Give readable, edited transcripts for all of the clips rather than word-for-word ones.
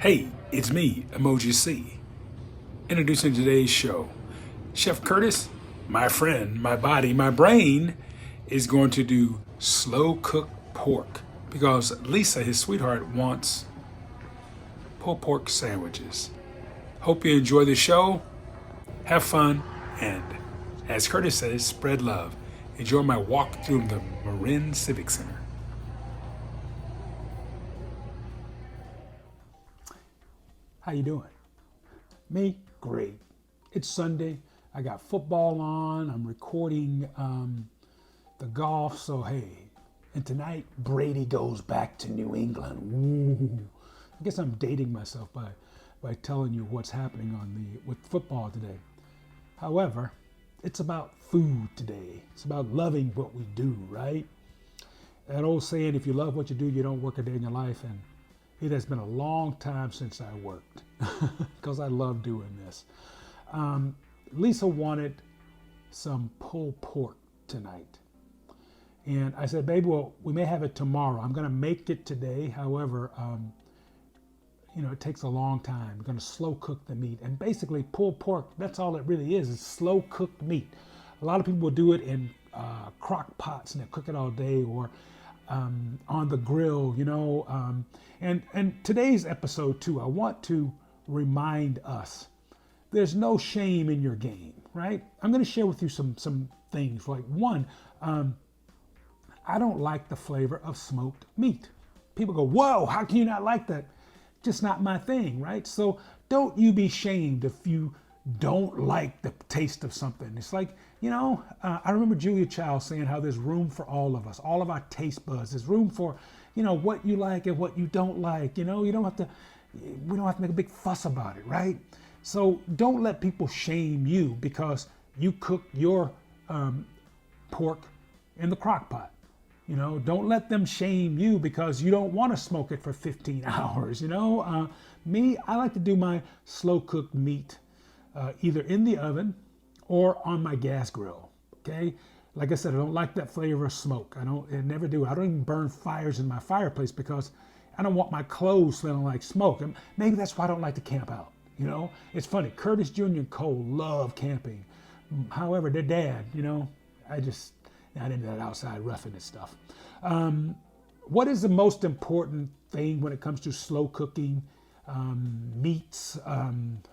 Hey, it's me, Emoji C. Introducing today's show. Chef Curtis, my friend, my body, my brain, is going to do slow cooked pork because Lisa, his sweetheart, wants pulled pork sandwiches. Hope you enjoy the show, have fun, and as Curtis says, spread love. Enjoy my walk through the Marin Civic Center. How you doing? Me? Great. It's Sunday. I got football on. I'm recording the golf. So hey, and tonight Brady goes back to New England. Ooh. I guess I'm dating myself by telling you what's happening with football today. However, it's about food today. It's about loving what we do, right? That old saying, if you love what you do, you don't work a day in your life. And it has been a long time since I worked because I love doing this. Lisa wanted some pulled pork tonight. And I said, baby, well, we may have it tomorrow. I'm going to make it today. However, it takes a long time. We're going to slow cook the meat. And basically, pulled pork, that's all it really is slow cooked meat. A lot of people will do it in crock pots and they cook it all day, or on the grill, and today's episode too, I want to remind us there's no shame in your game, right? I'm going to share with you some things. Like one, I don't like the flavor of smoked meat. People go, whoa, how can you not like that? Just not my thing, right? So don't you be shamed if you don't like the taste of something. It's like, I remember Julia Child saying how there's room for all of us, all of our taste buds. There's room for, what you like and what you don't like. We don't have to make a big fuss about it, right? So don't let people shame you because you cook your pork in the crock pot. Don't let them shame you because you don't want to smoke it for 15 hours. Me, I like to do my slow cooked meat either in the oven or on my gas grill. Okay, like I said, I don't like that flavor of smoke. I never do. I don't even burn fires in my fireplace because I don't want my clothes smelling like smoke. And maybe that's why I don't like to camp out. It's funny. Curtis Jr. and Cole love camping. However, their dad, not into that outside roughing it stuff. What is the most important thing when it comes to slow cooking meats? And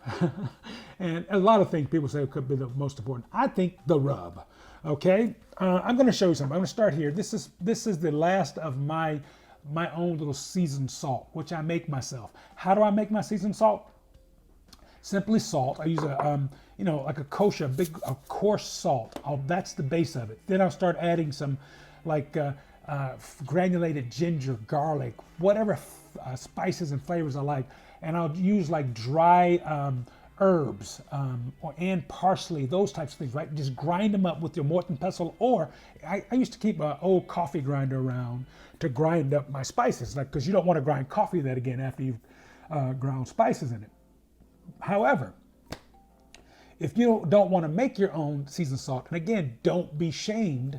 a lot of things people say could be the most important. I think the rub. Okay, I'm going to show you something. I'm going to start here. This is the last of my own little seasoned salt, which I make myself. How do I make my seasoned salt? Simply salt. I use like a kosher, a coarse salt. That's the base of it. Then I'll start adding some granulated ginger, garlic, whatever spices and flavors I like. And I'll use like dry herbs and parsley, those types of things, right? Just grind them up with your Morton pestle. Or I used to keep an old coffee grinder around to grind up my spices, because you don't want to grind coffee that again after you've ground spices in it. However, if you don't want to make your own seasoned salt, and again, don't be shamed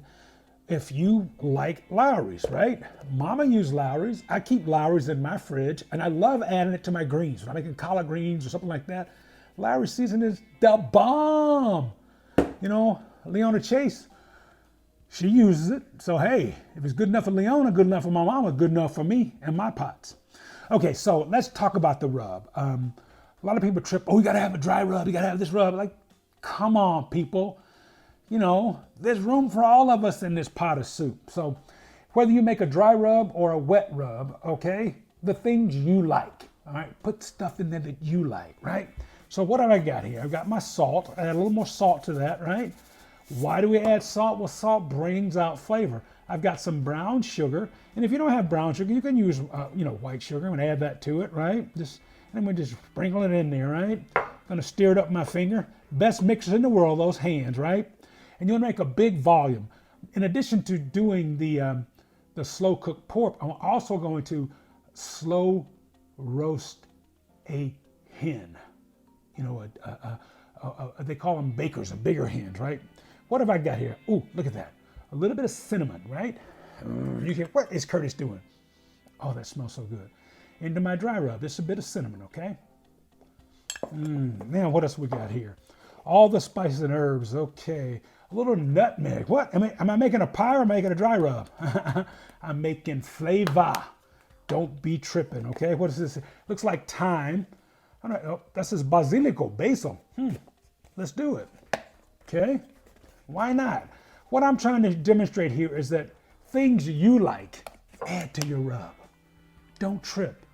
if you like Lowry's, right? Mama used Lowry's. I keep Lowry's in my fridge, and I love adding it to my greens. When I'm making collard greens or something like that, Lowry's season is the bomb. Leona Chase, she uses it. So hey, if it's good enough for Leona, good enough for my mama, good enough for me and my pots. Okay, so let's talk about the rub. A lot of people trip, you got to have a dry rub, you got to have this rub. Like, come on, people. There's room for all of us in this pot of soup. So whether you make a dry rub or a wet rub, okay, the things you like, all right? Put stuff in there that you like, right? So what have I got here? I've got my salt. I add a little more salt to that, right? Why do we add salt? Well, salt brings out flavor. I've got some brown sugar. And if you don't have brown sugar, you can use, white sugar. I'm going to add that to it, right? I'm going to just sprinkle it in there, right? Going to stir it up with my finger. Best mixers in the world, those hands, right? And you'll make a big volume. In addition to doing the slow cooked pork, I'm also going to slow roast a hen. They call them bakers, bigger hens, right? What have I got here? Ooh, look at that. A little bit of cinnamon, right? You hear, what is Curtis doing? Oh, that smells so good. into my dry rub. Just a bit of cinnamon, okay? Now, what else we got here? All the spices and herbs, okay. A little nutmeg. What? Am I making a pie or am I making a dry rub? I'm making flavor. Don't be tripping, okay? What is this? Looks like thyme. Oh, that's this basilico, basil. Let's do it, okay? Why not? What I'm trying to demonstrate here is that things you like, add to your rub. Don't trip.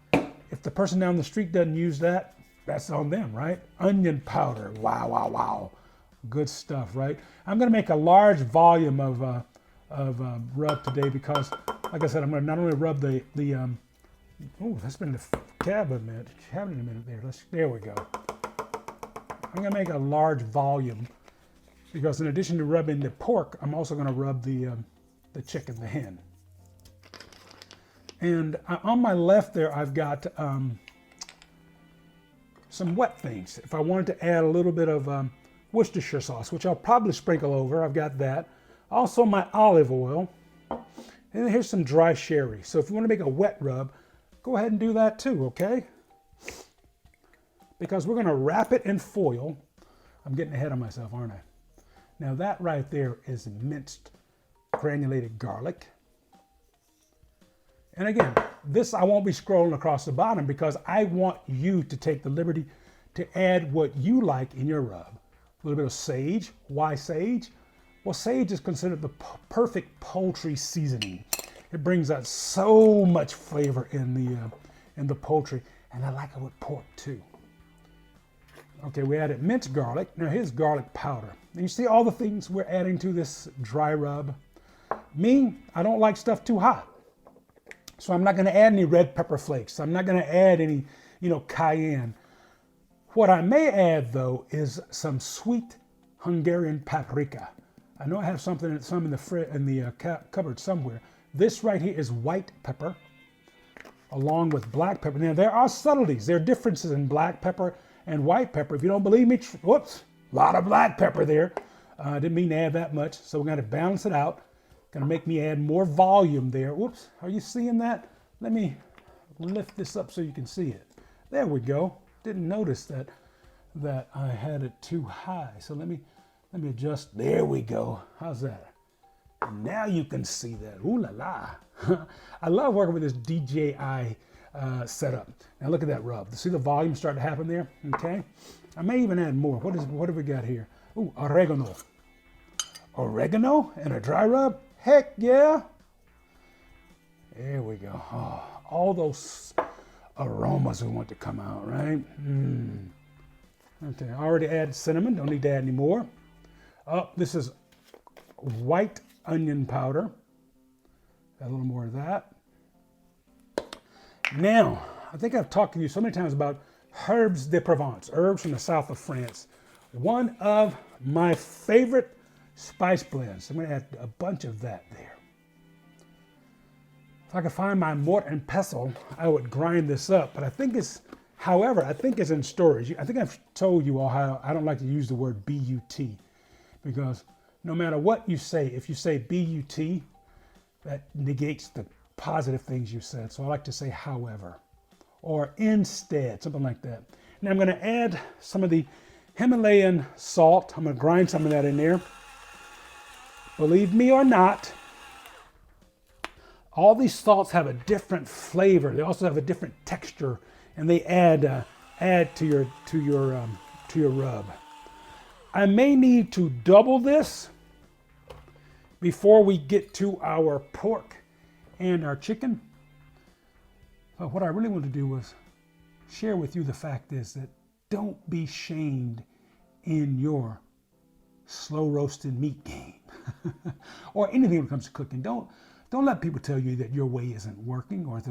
If the person down the street doesn't use that, that's on them, right? Onion powder, wow, wow, wow. Good stuff, right? I'm gonna make a large volume of rub today because, like I said, I'm gonna not only rub oh, that's been the cabinet a minute there. There we go. I'm gonna make a large volume because in addition to rubbing the pork, I'm also gonna rub the chicken, the hen. And on my left there, I've got some wet things. If I wanted to add a little bit of Worcestershire sauce, which I'll probably sprinkle over, I've got that. Also my olive oil. And here's some dry sherry. So if you want to make a wet rub, go ahead and do that too, okay? Because we're going to wrap it in foil. I'm getting ahead of myself, aren't I? Now that right there is minced granulated garlic. And again, this I won't be scrolling across the bottom because I want you to take the liberty to add what you like in your rub. A little bit of sage. Why sage? Well, sage is considered the perfect poultry seasoning. It brings out so much flavor in the poultry, and I like it with pork too. Okay, we added minced garlic. Now here's garlic powder. And you see all the things we're adding to this dry rub. Me, I don't like stuff too hot. So I'm not going to add any red pepper flakes. I'm not going to add any, cayenne. What I may add though is some sweet Hungarian paprika. I know I have some in the cupboard somewhere. This right here is white pepper, along with black pepper. Now there are subtleties. There are differences in black pepper and white pepper. If you don't believe me, whoops, a lot of black pepper there. I didn't mean to add that much, so we're going to balance it out. Gonna make me add more volume there. Whoops, are you seeing that? Let me lift this up so you can see it. There we go. Didn't notice that I had it too high. So let me adjust. There we go. How's that? Now you can see that. Ooh la la. I love working with this DJI setup. Now look at that rub. See the volume start to happen there? Okay. I may even add more. What have we got here? Ooh, oregano. Oregano and a dry rub? Heck yeah. There we go. Oh, all those aromas we want to come out, right? Okay, I already added cinnamon. Don't need to add any more. Oh, this is white onion powder. Add a little more of that. Now, I think I've talked to you so many times about herbes de Provence, herbs from the south of France. One of my favorite spice blends. I'm going to add a bunch of that there. If I could find my mortar and pestle, I would grind this up. But I think it's in storage. I think I've told you all how I don't like to use the word B-U-T because no matter what you say, if you say B-U-T, that negates the positive things you said. So I like to say however or instead, something like that. Now I'm going to add some of the Himalayan salt. I'm going to grind some of that in there. Believe me or not, all these salts have a different flavor. They also have a different texture, and they add to your rub. I may need to double this before we get to our pork and our chicken. But what I really want to do was share with you the fact is that don't be shamed in your slow roasted meat game or anything when it comes to cooking. Don't let people tell you that your way isn't working or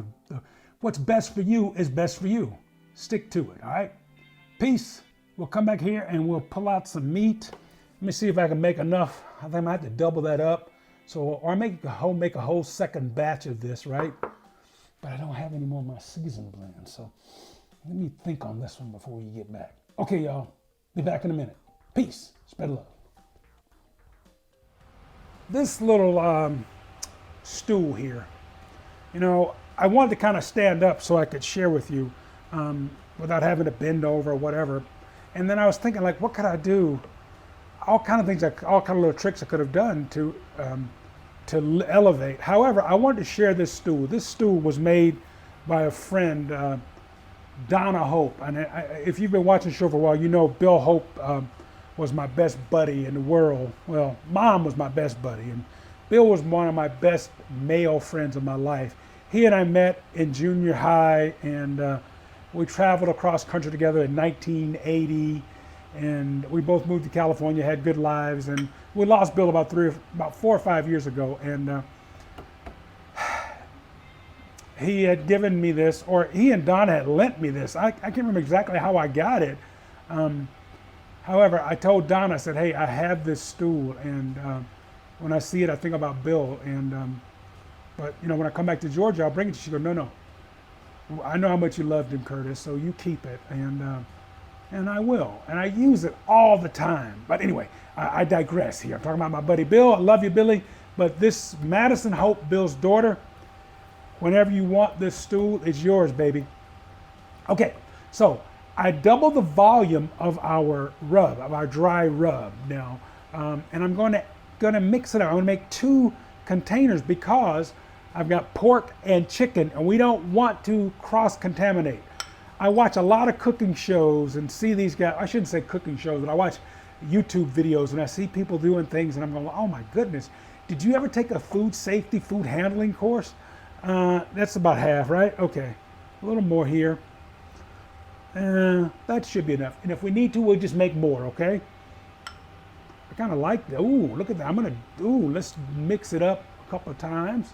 what's best for you is best for you. Stick to it, all right? Peace. We'll come back here and we'll pull out some meat. Let me see if I can make enough. I think I might have to double that up. Or make a whole second batch of this, right? But I don't have any more of my seasoned blend. So let me think on this one before we get back. Okay, y'all. Be back in a minute. Peace. Spread love. This little stew here, I wanted to kind of stand up so I could share with you without having to bend over or whatever. And then I was thinking, like, what could I do? All kind of things, all kind of little tricks I could have done to elevate. However, I wanted to share this stool. This stool was made by a friend, Donna Hope. And if you've been watching the show for a while, you know Bill Hope was my best buddy in the world. Well, Mom was my best buddy, and Bill was one of my best male friends of my life. He and I met in junior high, and we traveled across country together in 1980, and we both moved to California, had good lives, and we lost Bill about 4 or 5 years ago, and he had given me this, or he and Donna had lent me this. I can't remember exactly how I got it. However, I told Donna, I said, hey, I have this stool, and when I see it, I think about Bill, and but you know, when I come back to Georgia, I'll bring it to you. She goes, no, I know how much you loved him, Curtis, so you keep it, and I will, and I use it all the time. But anyway, I digress here. I'm talking about my buddy Bill. I love you, Billy, but this Madison Hope, Bill's daughter, whenever you want this stool, it's yours, baby. Okay, so I double the volume of our rub, of our dry rub now, and I'm going to mix it up. I'm going to make 2 containers because I've got pork and chicken, and we don't want to cross-contaminate. I watch a lot of cooking shows and see these guys. I shouldn't say cooking shows, but I watch YouTube videos and I see people doing things, and I'm going, oh my goodness, did you ever take a food safety, food handling course? That's about half, right? Okay, a little more here. That should be enough. And if we need to, we'll just make more, okay? I kind of like that. Ooh, look at that. Let's mix it up a couple of times.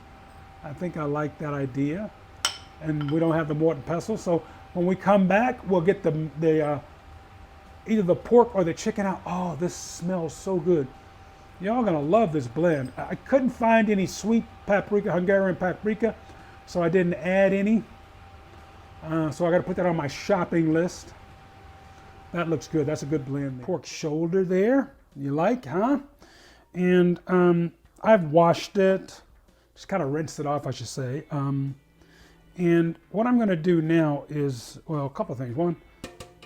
I think I like that idea. And we don't have the mortar and pestle, so when we come back, we'll get either the pork or the chicken out. Oh, this smells so good. Y'all gonna love this blend. I couldn't find any sweet paprika, Hungarian paprika, so I didn't add any. So I gotta put that on my shopping list. That looks good, that's a good blend. Pork shoulder there, you like, huh? And I've washed it, just kind of rinsed it off, I should say. And what I'm gonna do now is, well, a couple of things. One,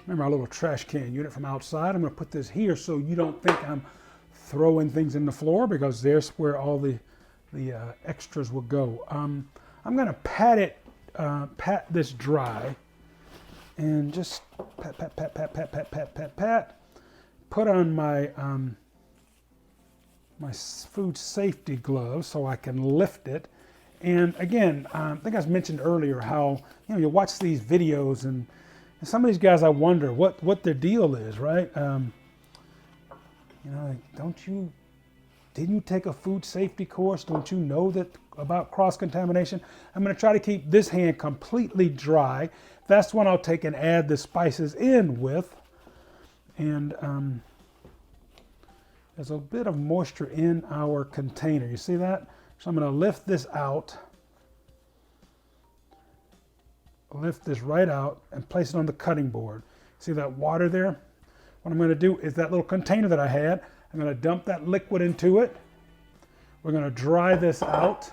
remember our little trash can unit from outside. I'm gonna put this here so you don't think I'm throwing things in the floor, because there's where all the extras will go. I'm gonna pat this dry, and just pat. Put on my my food safety gloves so I can lift it. And again, I think I mentioned earlier how, you know, you watch these videos, and some of these guys, I wonder what their deal is, right? You know, didn't you take a food safety course? Don't you know that about cross-contamination? I'm going to try to keep this hand completely dry. That's when I'll take and add the spices in with. And there's a bit of moisture in our container. You see that? So I'm going to lift this out. Lift this right out and place it on the cutting board. See that water there? What I'm going to do is that little container that I had, I'm going to dump that liquid into it. We're going to dry this out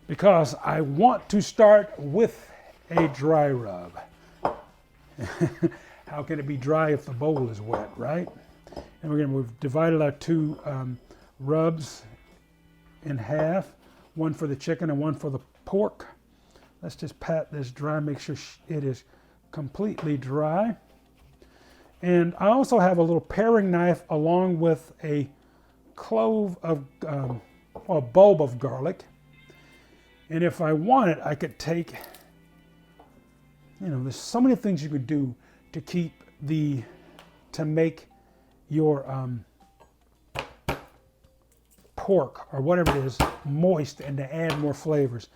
because I want to start with a dry rub. How can it be dry if the bowl is wet, right? And we've divided our 2 rubs in half, one for the chicken and one for the pork. Let's just pat this dry, make sure it is completely dry. And I also have a little paring knife along with a clove of, or a bulb of garlic. And if I wanted, I could take, you know, there's so many things you could do to make your pork or whatever it is moist and to add more flavors.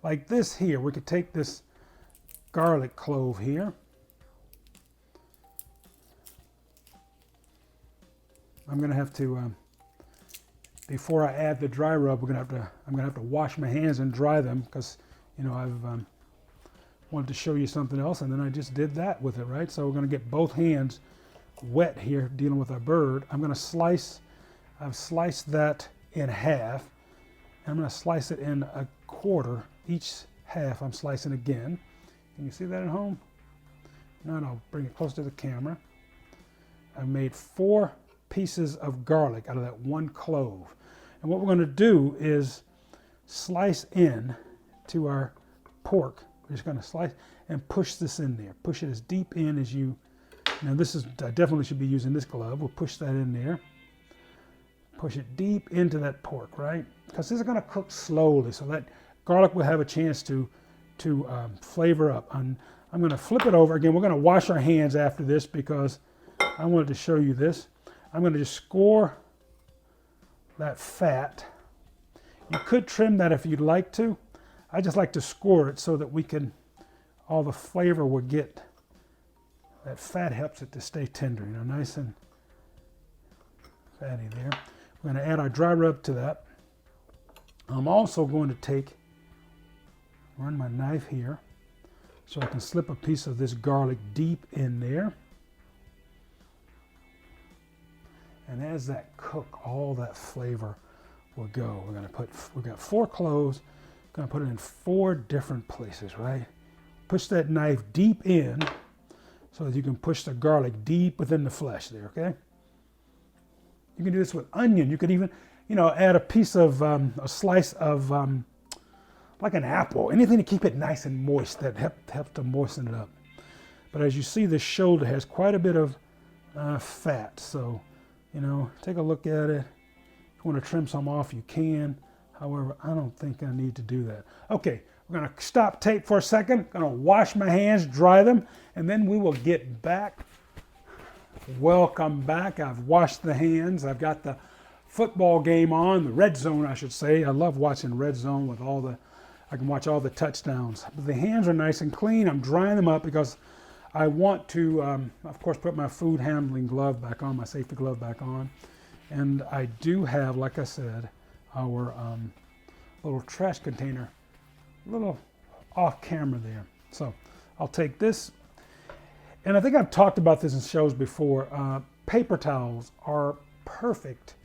Like this here, we could take this garlic clove here. I'm gonna have to, before I add the dry rub, I'm gonna have to wash my hands and dry them, because, you know, I've wanted to show you something else, and then I just did that with it, right? So we're gonna get both hands wet here, dealing with our bird. I've sliced that in half, And I'm going to slice it in a quarter. Each half I'm slicing again. Can you see that at home? Now I'll bring it close to the camera. I've made 4 pieces of garlic out of that 1 clove. And what we're going to do is slice in to our pork. We're just going to slice and push this in there. Push it as deep in as you, now this is, I definitely should be using this glove. We'll push that in there. Push it deep into that pork, right? Because this is going to cook slowly, so that garlic will have a chance to flavor up. I'm going to flip it over. Again, we're going to wash our hands after this because I wanted to show you this. I'm going to just score that fat. You could trim that if you'd like to. I just like to score it so that we can, all the flavor will get, that fat helps it to stay tender, you know, nice and fatty there. We're going to add our dry rub to that. I'm also going to run my knife here so I can slip a piece of this garlic deep in there. And as that cook, all that flavor will go. We've got 4 cloves. Going to put it in 4 different places, right? Push that knife deep in so that you can push the garlic deep within the flesh there, okay? You can do this with onion. You could even, you know, add a piece of, a slice of, like an apple, anything to keep it nice and moist that helps to moisten it up. But as you see, this shoulder has quite a bit of fat, so, you know, take a look at it. If you want to trim some off, you can. However, I don't think I need to do that. Okay, we're going to stop tape for a second. Going to wash my hands, dry them, and then we will get back. Welcome back. I've washed the hands. I've got the football game on, the red zone, I should say. I love watching red zone with all the, I can watch all the touchdowns. But the hands are nice and clean. I'm drying them up because I want to, of course, put my food handling glove back on, my safety glove back on. And I do have, like I said, our little trash container, a little off camera there. So I'll take this, and I think I've talked about this in shows before. Paper towels are perfect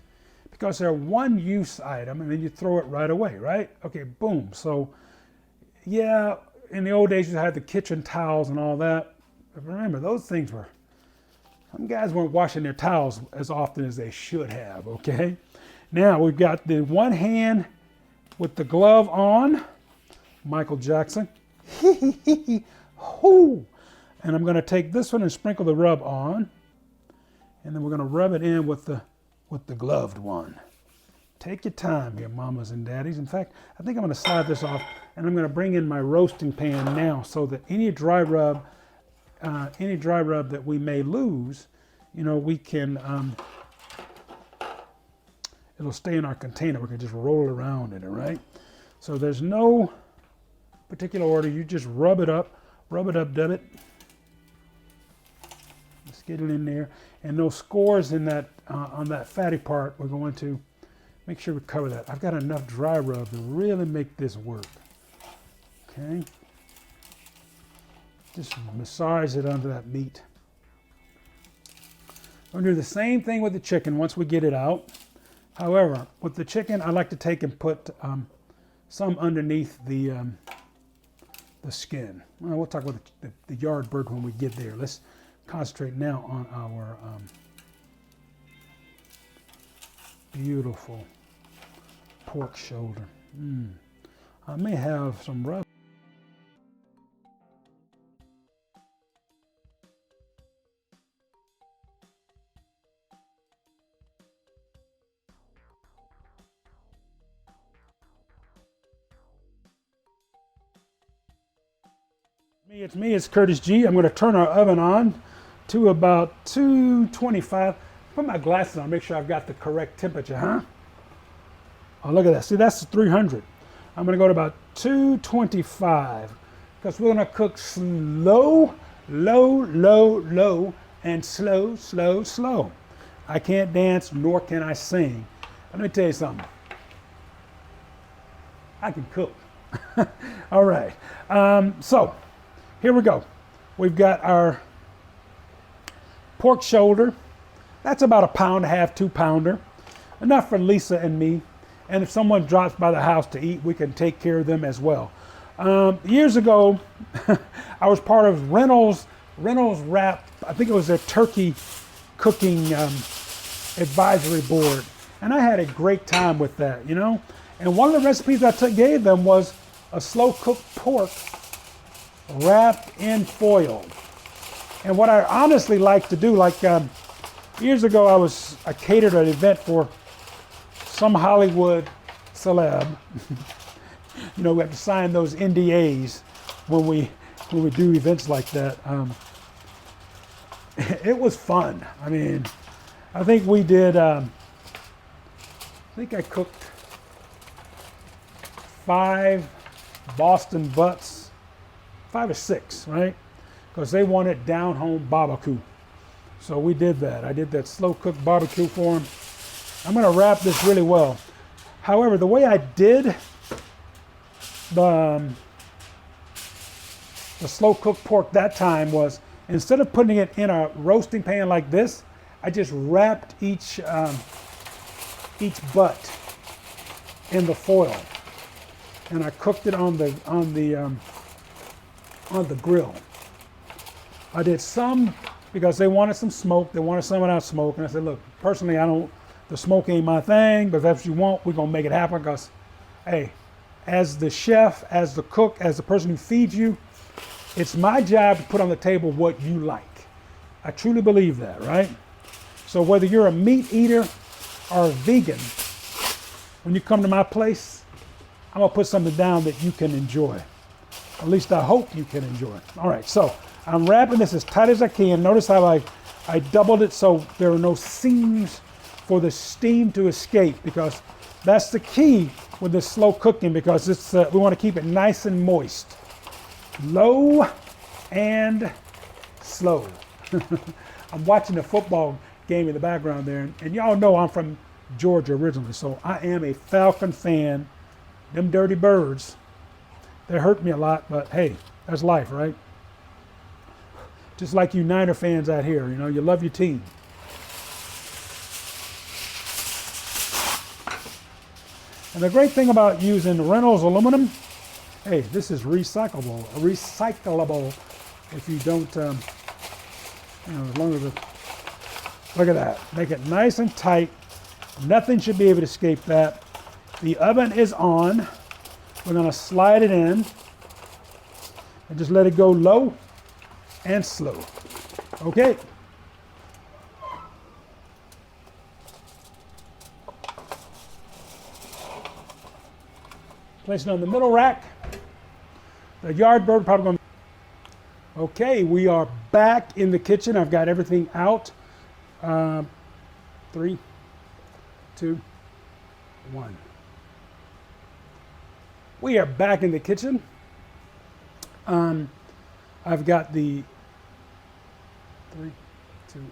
because they're one use item and then you throw it right away, right? Okay, boom. So yeah, in the old days you had the kitchen towels and all that. But remember, those things were, some guys weren't washing their towels as often as they should have, okay? Now we've got the one hand with the glove on, Michael Jackson. Hoo! And I'm going to take this one and sprinkle the rub on, and then we're going to rub it in with the gloved one. Take your time here, mamas and daddies. In fact, I think I'm going to slide this off, and I'm going to bring in my roasting pan now, so that any dry rub that we may lose, you know, we can. It'll stay in our container. We can just roll it around in it, right? So there's no particular order. You just rub it up, dub it. Let's get it in there. And those scores in that on that fatty part, we're going to make sure we cover that. I've got enough dry rub to really make this work. Okay. Just massage it under that meat. We're going to do the same thing with the chicken once we get it out. However, with the chicken, I like to take and put some underneath the skin. Well, we'll talk about the yard bird when we get there. Let's concentrate now on our beautiful pork shoulder. I may have some rub. It's me, it's Curtis G. I'm going to turn our oven on to about 225. Put my glasses on, make sure I've got the correct temperature, huh? Oh, look at that. See, that's 300. I'm going to go to about 225 because we're going to cook slow, low, and slow. I can't dance, nor can I sing. Let me tell you something. I can cook. All right. So here we go. We've got our pork shoulder. That's about 1.5 pounds, 2 pounder. Enough for Lisa and me. And if someone drops by the house to eat, we can take care of them as well. Years ago, I was part of Reynolds Wrap. I think it was a turkey cooking advisory board, and I had a great time with that, you know. And one of the recipes I gave them was a slow cooked pork wrapped in foil. And what I honestly like to do, like years ago, I catered an event for some Hollywood celeb. You know, we have to sign those NDAs when we do events like that. It was fun. I mean, I think we did. I think I cooked 5 Boston butts, 5 or 6, right? Because they wanted down home barbecue. So we did that. I did that slow cooked barbecue for them. I'm going to wrap this really well. However, the way I did the slow cooked pork that time was, instead of putting it in a roasting pan like this, I just wrapped each butt in the foil, and I cooked it on the grill. I did some because they wanted some smoke. They wanted some without smoke, and I said, look, personally, the smoke ain't my thing, but if that's what you want, we're gonna make it happen. Because, hey, as the chef, as the cook, as the person who feeds you, it's my job to put on the table what you like. I truly believe that, right? So whether you're a meat eater or a vegan, when you come to my place, I'm gonna put something down that you can enjoy. At least I hope you can enjoy. All right, so I'm wrapping this as tight as I can. Notice how I doubled it so there are no seams for the steam to escape, because that's the key with this slow cooking, because it's we want to keep it nice and moist. Low and slow. I'm watching the football game in the background there, and y'all know I'm from Georgia originally, so I am a Falcon fan. Them dirty birds, they hurt me a lot, but hey, that's life, right? Just like you Niner fans out here, you know, you love your team. And the great thing about using Reynolds aluminum, hey, this is recyclable if you don't, you know, as long as it, look at that. Make it nice and tight. Nothing should be able to escape that. The oven is on. We're gonna slide it in and just let it go low and slow. Okay. Place it on the middle rack. The yard bird probably going to... Okay, we are back in the kitchen. I've got everything out. 3, 2, 1. We are back in the kitchen. I've got the 3, 2, 1.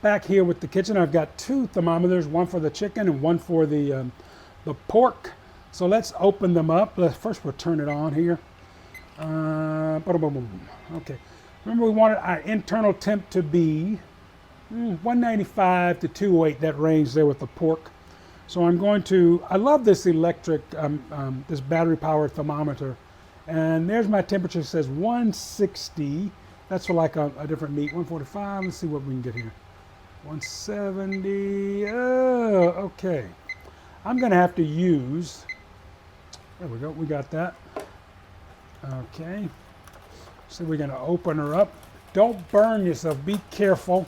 Back here with the kitchen, I've got 2 thermometers, one for the chicken and one for the pork. So let's open them up. First, we'll turn it on here. Okay. Remember, we wanted our internal temp to be 195 to 208, that range there with the pork. So I'm going to, I love this electric, this battery-powered thermometer. And there's my temperature. It says 160. That's for like a different meat. 145. Let's see what we can get here. 170. Oh, okay. I'm going to have to use... There we go, we got that. Okay, so we're gonna open her up. Don't burn yourself, be careful.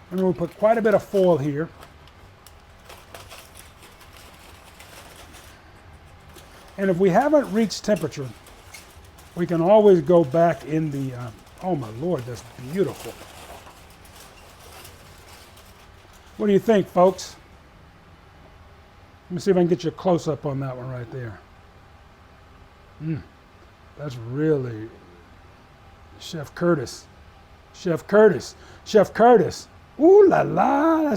And we put quite a bit of foil here. And if we haven't reached temperature, we can always go back in the, oh my Lord, that's beautiful. What do you think, folks? Let me see if I can get you a close-up on that one right there. That's really Chef Curtis. Chef Curtis. Chef Curtis. Ooh la la,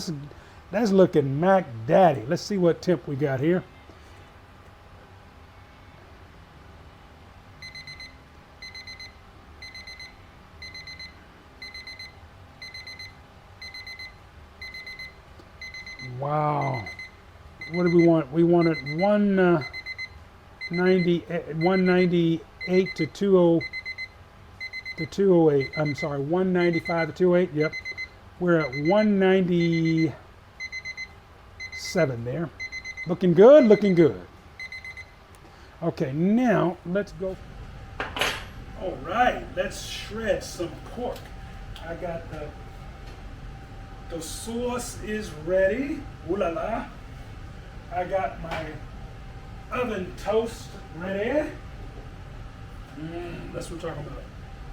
that's looking Mac Daddy. Let's see what temp we got here. Wow. what do we want? We wanted 198 to 208. I'm sorry, 195 to 208. Yep. We're at 197 there. Looking good, looking good. Okay, now let's go. All right, let's shred some pork. I got the sauce is ready. Ooh la la. I got my oven toast ready. That's what we're talking about.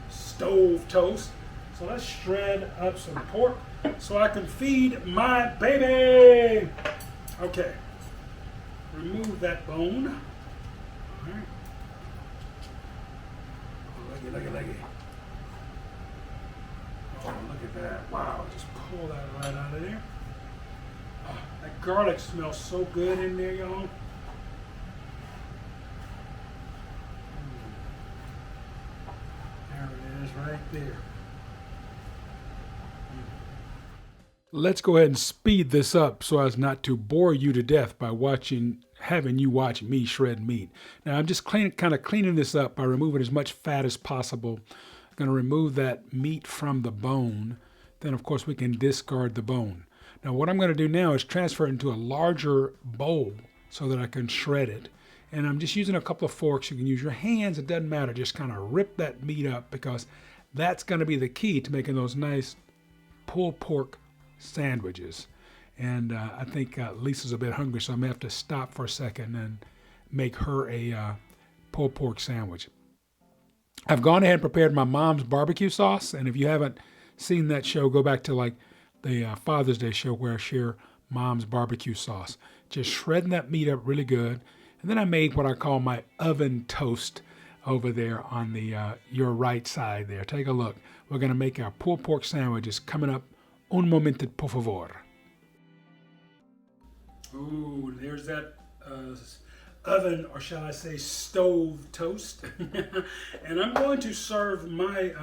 Stove toast. So let's shred up some pork so I can feed my baby. Okay. Remove that bone. All right. Look at it. Oh, look at that. Wow, just pull that right out of there. Oh, that garlic smells so good in there, y'all. There it is, right there. Let's go ahead and speed this up so as not to bore you to death by having you watch me shred meat. Now I'm just kind of cleaning this up by removing as much fat as possible. I'm going to remove that meat from the bone. Then of course we can discard the bone. Now what I'm going to do now is transfer it into a larger bowl so that I can shred it. And I'm just using a couple of forks. You can use your hands, it doesn't matter. Just kind of rip that meat up because that's going to be the key to making those nice pulled pork sandwiches. And I think Lisa's a bit hungry, so I may have to stop for a second and make her a pulled pork sandwich. I've gone ahead and prepared my mom's barbecue sauce, and if you haven't seen that show, go back to like the Father's Day show where I share mom's barbecue sauce. Just shredding that meat up really good. And then I made what I call my oven toast over there on the your right side there. Take a look. We're going to make our pulled pork sandwiches coming up. Un momento, por favor. Ooh, there's that oven, or shall I say stove toast. And I'm going to serve my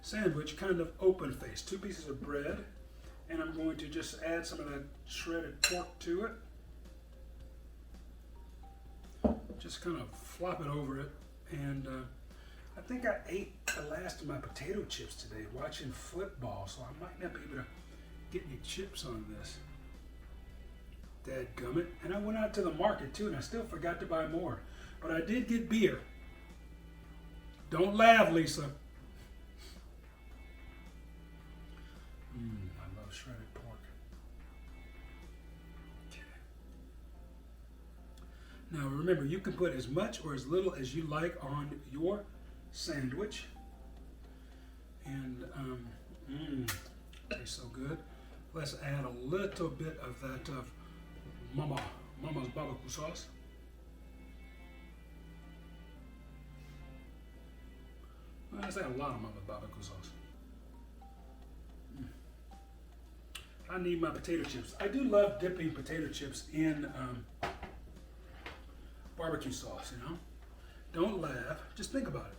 sandwich kind of open faced. 2 pieces of bread. And I'm going to just add some of that shredded pork to it. Just kind of flop it over it. And I think I ate the last of my potato chips today watching football, so I might not be able to get any chips on this. Dadgummit. And I went out to the market too, and I still forgot to buy more. But I did get beer. Don't laugh, Lisa. I love shredded pork. Okay. Now remember, you can put as much or as little as you like on your sandwich. And tastes so good. Let's add a little bit of that Mama's barbecue sauce. Let's add a lot of Mama's barbecue sauce. I need my potato chips. I do love dipping potato chips in barbecue sauce, you know. Don't laugh, just think about it.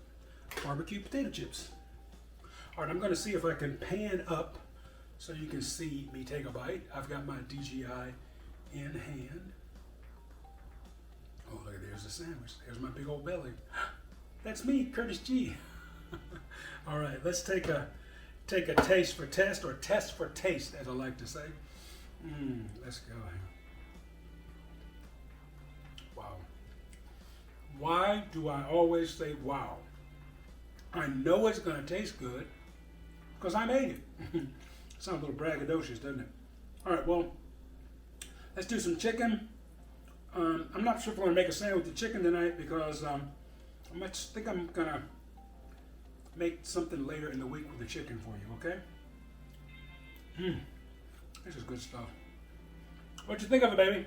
Barbecue potato chips. All right, I'm gonna see if I can pan up so you can see me take a bite. I've got my DJI in hand. Oh, look, there's the sandwich. There's my big old belly. That's me, Curtis G. All right, let's take a taste for test, or test for taste, as I like to say. Let's go here. Wow. Why do I always say wow? I know it's going to taste good because I made it. Sounds a little braggadocious, doesn't it? All right, well, let's do some chicken. I'm not sure if I'm going to make a sandwich with the chicken tonight because I think I'm going to make something later in the week with the chicken for you, okay? This is good stuff. What'd you think of it, baby?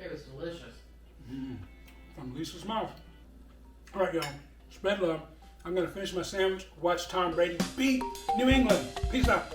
It was delicious. From Lisa's mouth. All right, y'all. Spread love. I'm going to finish my sandwich, watch Tom Brady beat New England. Peace out.